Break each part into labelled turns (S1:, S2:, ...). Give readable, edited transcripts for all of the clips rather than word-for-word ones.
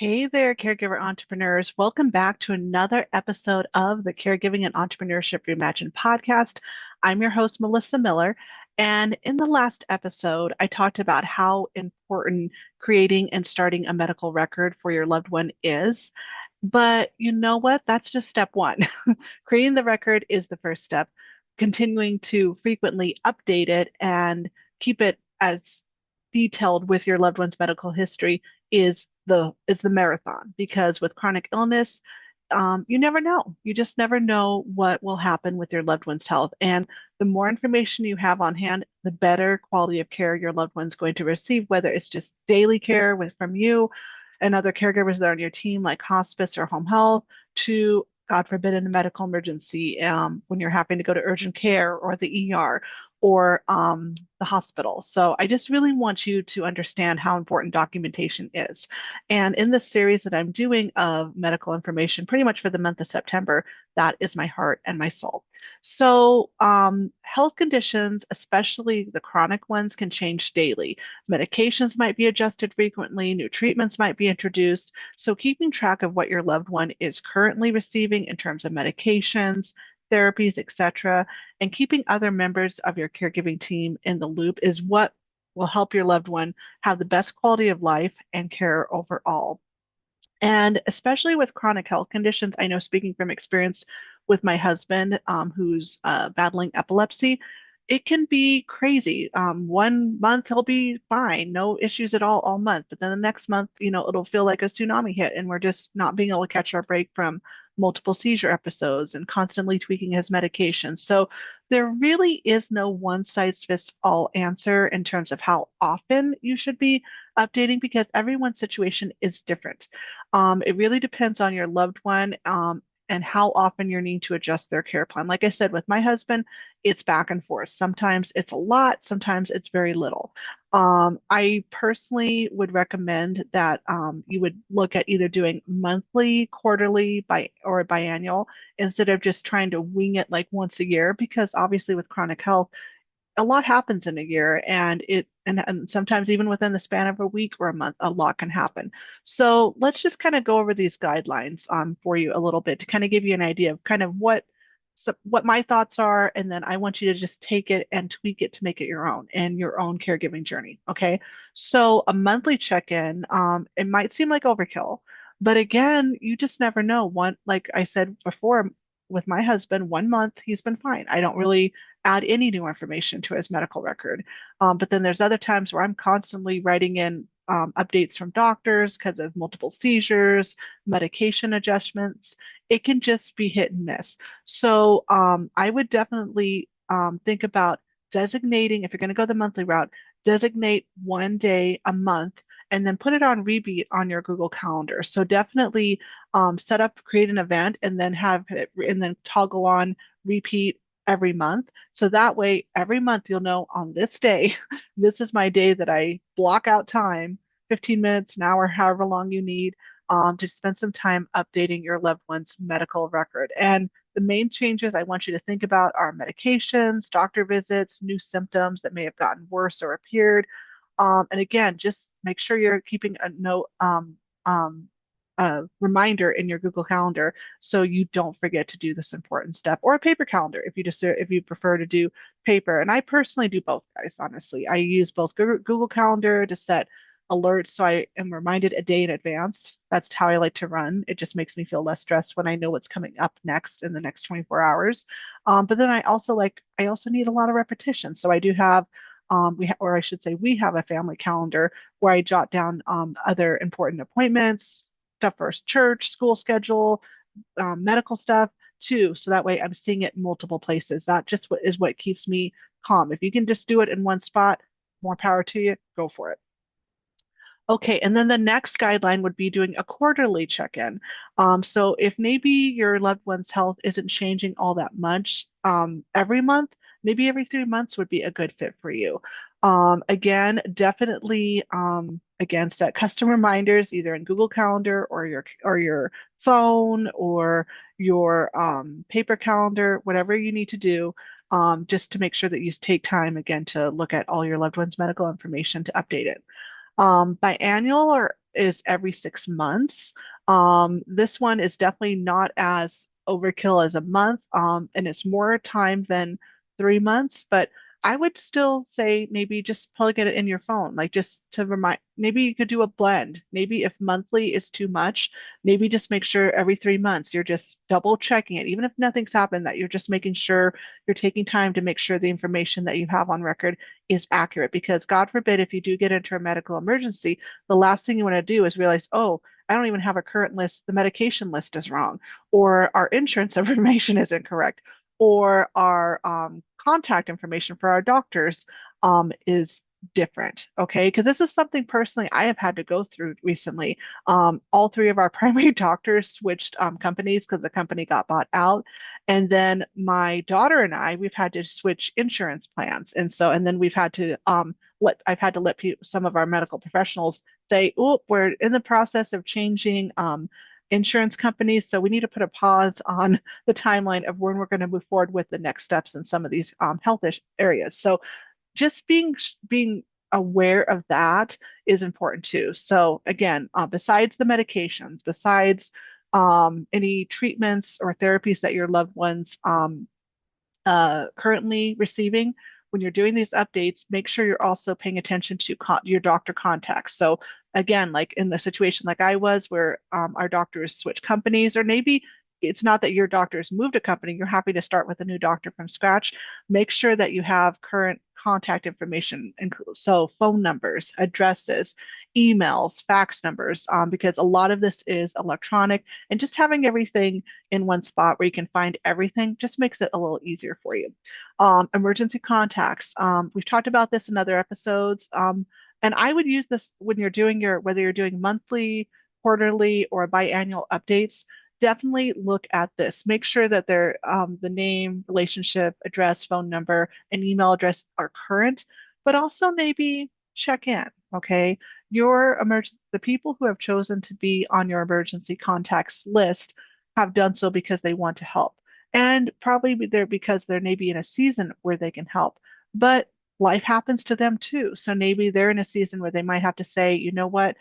S1: Hey there, caregiver entrepreneurs. Welcome back to another episode of the Caregiving and Entrepreneurship Reimagined podcast. I'm your host, Melissa Miller. And in the last episode, I talked about how important creating and starting a medical record for your loved one is. But you know what? That's just step one. Creating the record is the first step. Continuing to frequently update it and keep it as detailed with your loved one's medical history is the marathon, because with chronic illness, you never know. You just never know what will happen with your loved one's health. And the more information you have on hand, the better quality of care your loved one's going to receive, whether it's just daily care from you and other caregivers that are on your team, like hospice or home health, to God forbid, in a medical emergency, when you're having to go to urgent care or the ER or the hospital. So I just really want you to understand how important documentation is. And in this series that I'm doing of medical information, pretty much for the month of September, that is my heart and my soul. So, health conditions, especially the chronic ones, can change daily. Medications might be adjusted frequently, new treatments might be introduced. So, keeping track of what your loved one is currently receiving in terms of medications, therapies, etc., and keeping other members of your caregiving team in the loop is what will help your loved one have the best quality of life and care overall. And especially with chronic health conditions, I know, speaking from experience with my husband, who's battling epilepsy, it can be crazy. One month he'll be fine, no issues at all month. But then the next month, it'll feel like a tsunami hit, and we're just not being able to catch our break from multiple seizure episodes and constantly tweaking his medication. So there really is no one size fits all answer in terms of how often you should be updating, because everyone's situation is different. It really depends on your loved one, and how often you need to adjust their care plan. Like I said, with my husband, it's back and forth. Sometimes it's a lot, sometimes it's very little. I personally would recommend that you would look at either doing monthly, quarterly, or biannual, instead of just trying to wing it like once a year, because obviously with chronic health, a lot happens in a year, and sometimes even within the span of a week or a month, a lot can happen. So let's just kind of go over these guidelines for you a little bit to kind of give you an idea of kind of what my thoughts are, and then I want you to just take it and tweak it to make it your own and your own caregiving journey. Okay. So a monthly check-in, it might seem like overkill, but again, you just never know. Like I said before, with my husband, 1 month he's been fine. I don't really add any new information to his medical record. But then there's other times where I'm constantly writing in updates from doctors because of multiple seizures, medication adjustments. It can just be hit and miss. So I would definitely think about designating, if you're going to go the monthly route, designate 1 day a month and then put it on repeat on your Google Calendar. So definitely create an event, and then and then toggle on repeat every month. So that way, every month you'll know, on this day, this is my day that I block out time, 15 minutes, an hour, however long you need, to spend some time updating your loved one's medical record. And the main changes I want you to think about are medications, doctor visits, new symptoms that may have gotten worse or appeared. And again, just make sure you're keeping a note, reminder in your Google Calendar, so you don't forget to do this important step, or a paper calendar if you prefer to do paper. And I personally do both, guys. Honestly, I use both Google Calendar to set alerts, so I am reminded a day in advance. That's how I like to run. It just makes me feel less stressed when I know what's coming up next in the next 24 hours. But then I also need a lot of repetition. So I do have or I should say, we have a family calendar where I jot down other important appointments, stuff for church, school schedule, medical stuff too. So that way I'm seeing it in multiple places. That just what keeps me calm. If you can just do it in one spot, more power to you, go for it. Okay, and then the next guideline would be doing a quarterly check-in. So if maybe your loved one's health isn't changing all that much every month, maybe every 3 months would be a good fit for you. Again, definitely, again, set custom reminders either in Google Calendar or your phone or your paper calendar, whatever you need to do, just to make sure that you take time again to look at all your loved one's medical information to update it. Biannual is every 6 months. This one is definitely not as overkill as a month, and it's more time than 3 months, but I would still say maybe just plug it in your phone, like just to remind. Maybe you could do a blend. Maybe if monthly is too much, maybe just make sure every 3 months you're just double checking it, even if nothing's happened, that you're just making sure you're taking time to make sure the information that you have on record is accurate. Because God forbid, if you do get into a medical emergency, the last thing you want to do is realize, oh, I don't even have a current list. The medication list is wrong, or our insurance information is incorrect, or our contact information for our doctors is different. Okay. Because this is something personally I have had to go through recently. All three of our primary doctors switched companies because the company got bought out. And then my daughter and I, we've had to switch insurance plans. And then we've had to I've had to let some of our medical professionals say, oh, we're in the process of changing insurance companies. So we need to put a pause on the timeline of when we're going to move forward with the next steps in some of these health areas. So just being aware of that is important too. So again, besides the medications, besides any treatments or therapies that your loved ones currently receiving, when you're doing these updates, make sure you're also paying attention to your doctor contacts. So again, like in the situation like I was, where our doctors switch companies, or maybe it's not that your doctor's moved a company, you're happy to start with a new doctor from scratch. Make sure that you have current contact information, so phone numbers, addresses, emails, fax numbers, because a lot of this is electronic, and just having everything in one spot where you can find everything just makes it a little easier for you. Emergency contacts. We've talked about this in other episodes. And I would use this when you're doing whether you're doing monthly, quarterly, or biannual updates. Definitely look at this. Make sure that the name, relationship, address, phone number, and email address are current, but also maybe check in. Okay. The people who have chosen to be on your emergency contacts list have done so because they want to help. And probably they're because they're maybe in a season where they can help. But life happens to them too. So maybe they're in a season where they might have to say, you know what,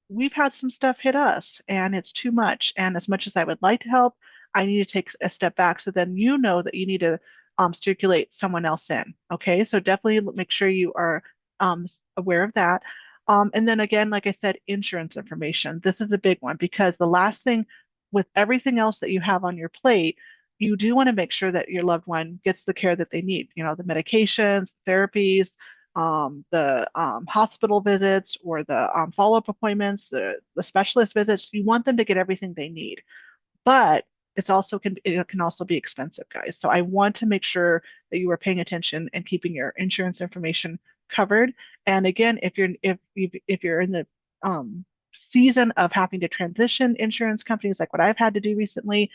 S1: we've had some stuff hit us and it's too much. And as much as I would like to help, I need to take a step back. So then you know that you need to circulate someone else in. Okay. So definitely make sure you are aware of that. And then again, like I said, insurance information. This is a big one because the last thing with everything else that you have on your plate, you do want to make sure that your loved one gets the care that they need, the medications, therapies, the hospital visits, or the follow-up appointments, the specialist visits. You want them to get everything they need, but it can also be expensive, guys. So I want to make sure that you are paying attention and keeping your insurance information covered. And again, if you're in the season of having to transition insurance companies, like what I've had to do recently,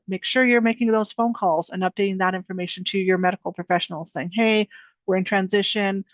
S1: make sure you're making those phone calls and updating that information to your medical professionals, saying, "Hey, we're in transition.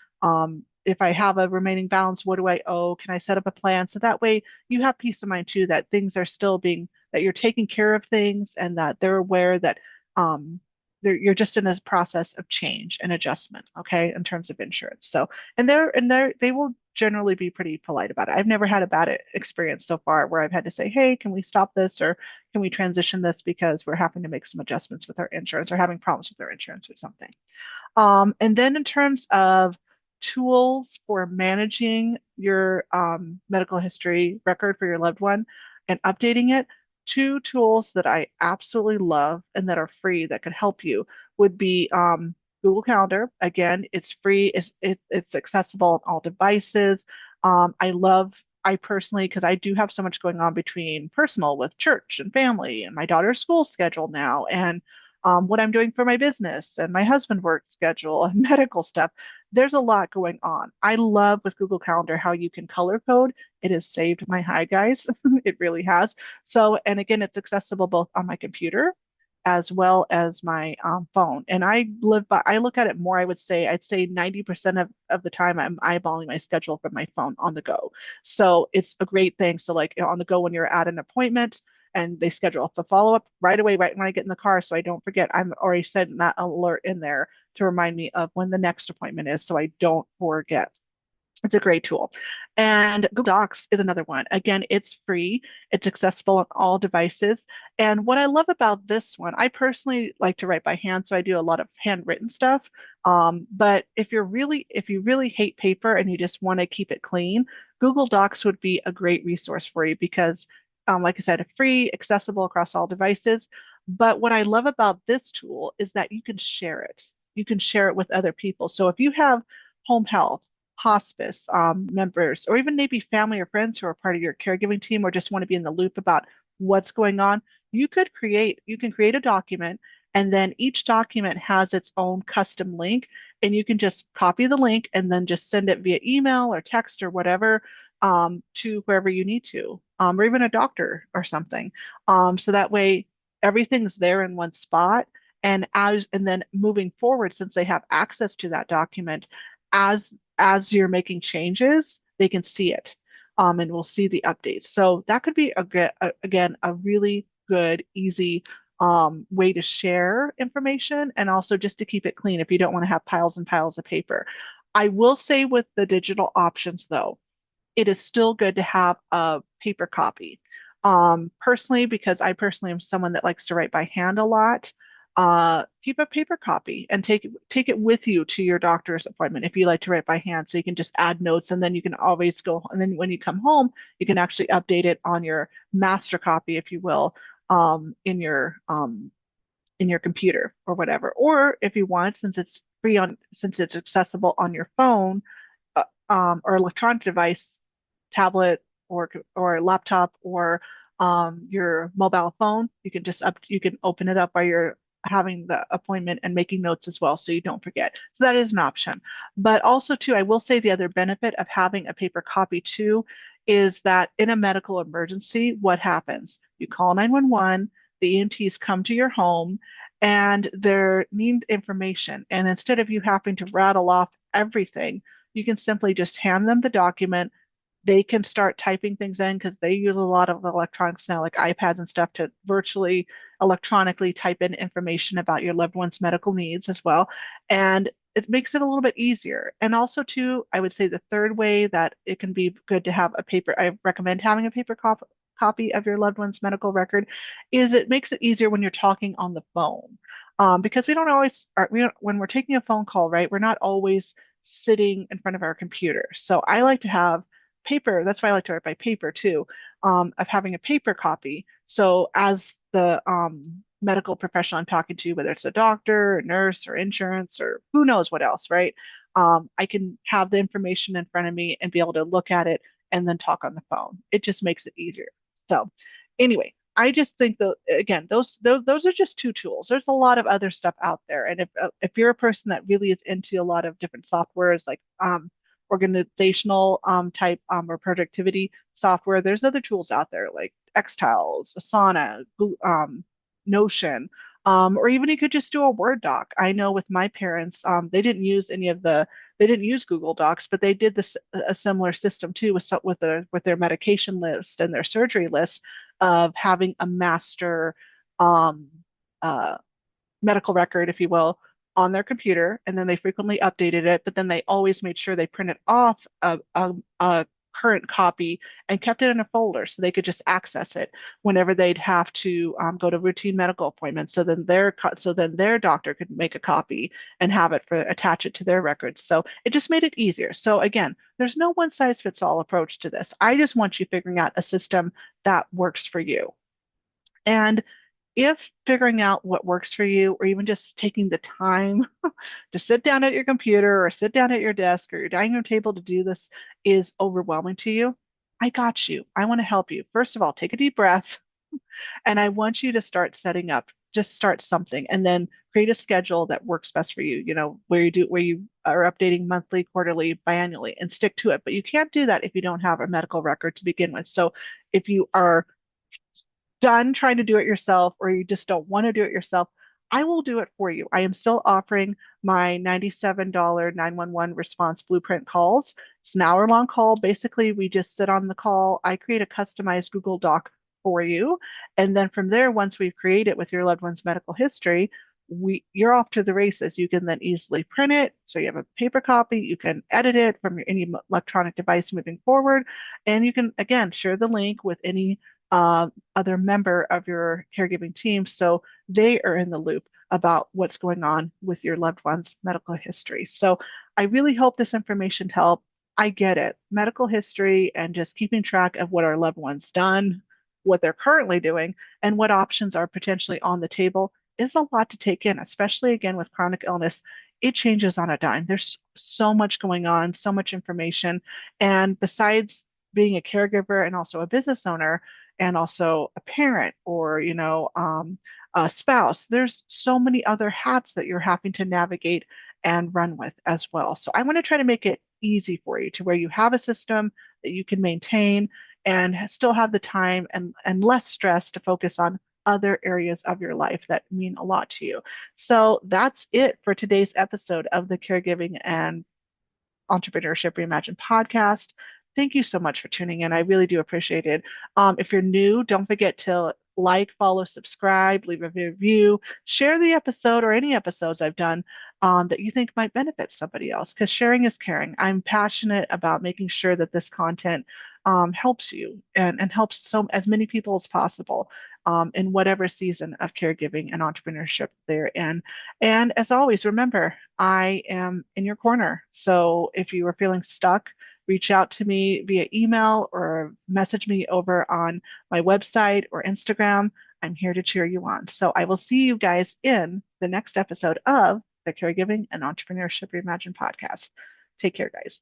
S1: If I have a remaining balance, what do I owe? Can I set up a plan?" So that way you have peace of mind too, that things are still that you're taking care of things, and that they're aware that um, you're just in a process of change and adjustment, okay, in terms of insurance. So, they will generally be pretty polite about it. I've never had a bad experience so far where I've had to say, hey, can we stop this, or can we transition this because we're having to make some adjustments with our insurance or having problems with our insurance or something. And then in terms of tools for managing your medical history record for your loved one and updating it, two tools that I absolutely love and that are free that could help you would be Google Calendar. Again, it's free, it's accessible on all devices. I personally, because I do have so much going on between personal with church and family and my daughter's school schedule now, and what I'm doing for my business and my husband work schedule and medical stuff. There's a lot going on. I love with Google Calendar how you can color code. It has saved my high, guys. It really has. So, and again, it's accessible both on my computer as well as my phone. And I look at it more, I'd say 90% of the time I'm eyeballing my schedule from my phone on the go. So it's a great thing. So like on the go when you're at an appointment, and they schedule up the follow-up right away, right when I get in the car, so I don't forget. I'm already setting that alert in there to remind me of when the next appointment is, so I don't forget. It's a great tool. And Google Docs is another one. Again, it's free, it's accessible on all devices. And what I love about this one, I personally like to write by hand, so I do a lot of handwritten stuff. But if you really hate paper and you just want to keep it clean, Google Docs would be a great resource for you because, like I said, free, accessible across all devices. But what I love about this tool is that you can share it. You can share it with other people. So if you have home health, hospice members, or even maybe family or friends who are part of your caregiving team or just want to be in the loop about what's going on, you can create a document, and then each document has its own custom link, and you can just copy the link and then just send it via email or text or whatever to wherever you need to, or even a doctor or something. So that way everything's there in one spot. And then moving forward, since they have access to that document, as you're making changes, they can see it, and we'll see the updates. So that could be again a really good, easy way to share information and also just to keep it clean if you don't want to have piles and piles of paper. I will say with the digital options, though, it is still good to have a paper copy. Personally, because I personally am someone that likes to write by hand a lot, keep a paper copy and take it with you to your doctor's appointment if you like to write by hand. So you can just add notes and then you can always go, and then when you come home, you can actually update it on your master copy, if you will, in your computer or whatever. Or if you want, since it's accessible on your phone, or electronic device, tablet or laptop or your mobile phone, you can open it up while you're having the appointment and making notes as well, so you don't forget. So that is an option. But also too, I will say the other benefit of having a paper copy too is that in a medical emergency, what happens? You call 911, the EMTs come to your home and they need information. And instead of you having to rattle off everything, you can simply just hand them the document. They can start typing things in because they use a lot of electronics now, like iPads and stuff, to virtually electronically type in information about your loved one's medical needs as well. And it makes it a little bit easier. And also, too, I would say the third way that it can be good to have I recommend having a copy of your loved one's medical record is it makes it easier when you're talking on the phone. Because we don't always, when we're taking a phone call, right, we're not always sitting in front of our computer. So I like to have paper. That's why I like to write by paper too, of having a paper copy. So as the medical professional I'm talking to, whether it's a doctor, a nurse, or insurance, or who knows what else, right? I can have the information in front of me and be able to look at it and then talk on the phone. It just makes it easier. So anyway, I just think that again, those are just two tools. There's a lot of other stuff out there, and if you're a person that really is into a lot of different softwares like organizational type or productivity software, there's other tools out there like Xtiles, Asana, Notion, or even you could just do a Word doc. I know with my parents, they didn't use Google Docs, but they did this a similar system too with their medication list and their surgery list of having a master um, uh, medical record, if you will, on their computer, and then they frequently updated it, but then they always made sure they printed off a current copy and kept it in a folder so they could just access it whenever they'd have to go to routine medical appointments. So then their doctor could make a copy and have it attach it to their records. So it just made it easier. So again, there's no one size fits all approach to this. I just want you figuring out a system that works for you. And if figuring out what works for you, or even just taking the time to sit down at your computer or sit down at your desk or your dining room table to do this is overwhelming to you, I got you. I want to help you. First of all, take a deep breath, and I want you to just start something, and then create a schedule that works best for you, where you are updating monthly, quarterly, biannually, and stick to it. But you can't do that if you don't have a medical record to begin with. So if you are done trying to do it yourself or you just don't want to do it yourself, I will do it for you. I am still offering my $97 911 response blueprint calls. It's an hour-long call. Basically, we just sit on the call. I create a customized Google Doc for you. And then from there, once we've created with your loved one's medical history, you're off to the races. You can then easily print it, so you have a paper copy. You can edit it from any electronic device moving forward, and you can again share the link with any other member of your caregiving team, so they are in the loop about what's going on with your loved one's medical history. So I really hope this information helped. I get it. Medical history and just keeping track of what our loved one's done, what they're currently doing, and what options are potentially on the table is a lot to take in, especially again with chronic illness. It changes on a dime. There's so much going on, so much information. And besides being a caregiver and also a business owner and also a parent or, a spouse, there's so many other hats that you're having to navigate and run with as well. So I want to try to make it easy for you to where you have a system that you can maintain and still have the time and less stress to focus on other areas of your life that mean a lot to you. So that's it for today's episode of the Caregiving and Entrepreneurship Reimagined podcast. Thank you so much for tuning in. I really do appreciate it. If you're new, don't forget to like, follow, subscribe, leave a review, share the episode or any episodes I've done that you think might benefit somebody else, because sharing is caring. I'm passionate about making sure that this content helps you and helps as many people as possible in whatever season of caregiving and entrepreneurship they're in. And as always, remember, I am in your corner. So if you are feeling stuck, reach out to me via email or message me over on my website or Instagram. I'm here to cheer you on. So I will see you guys in the next episode of the Caregiving and Entrepreneurship Reimagined podcast. Take care, guys.